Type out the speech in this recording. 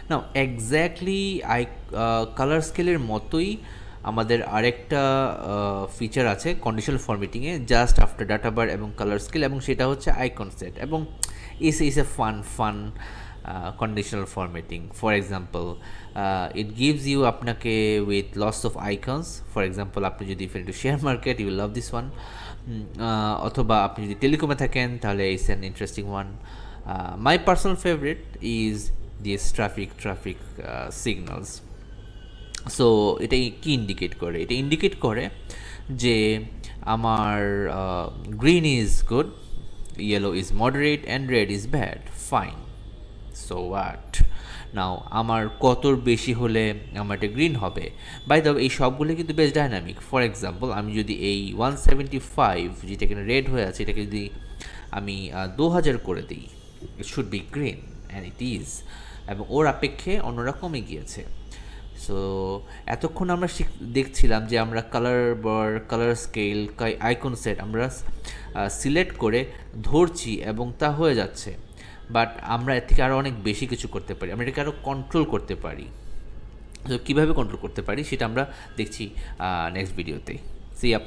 নাও exactly colour স্কেলের মতোই আমাদের আরেকটা ফিচার আছে কন্ডিশনাল ফরম্যাটিংয়ে, জাস্ট আফটার ডাটা বার এবং কালার স্কেল, এবং সেটা হচ্ছে আইকন সেট, এবং is a fun conditional formatting. For example, it gives you আপনাকে with lots of icons. For example, আপনি যদি if you're into share market, you will love this one. অথবা আপনি যদি টেলিকমে থাকেন তাহলে it's an interesting one. My personal favorite is this traffic signals. So এটা কি ইন্ডিকেট করে? এটা ইন্ডিকেট করে যে আমার green is good, yellow is moderate and red is bad, fine. So what now আমার কতর বেশি হলে আমার এটা গ্রিন হবে? বাই দ্য এই সবগুলো কিন্তু বেশ ডাইনামিক। ফর এক্সাম্পল, আমি যদি এই 175 যেটা এখানে রেড হয়ে আছে এটাকে যদি আমি 2000 করে দিই, it should be green and it is, এবং ওর আপেক্ষে অন্যরকমই গিয়েছে। সো এতক্ষণ আমরা দেখছিলাম যে আমরা কালার স্কেল, আইকন সেট আমরা সিলেক্ট করে ধরছি এবং তা হয়ে যাচ্ছে, বাট আমরা এর থেকে আরও অনেক বেশি কিছু করতে পারি, আমরা এটাকে আরও কন্ট্রোল করতে পারি। তো কীভাবে কন্ট্রোল করতে পারি সেটা আমরা দেখছি নেক্সট ভিডিওতে। See up.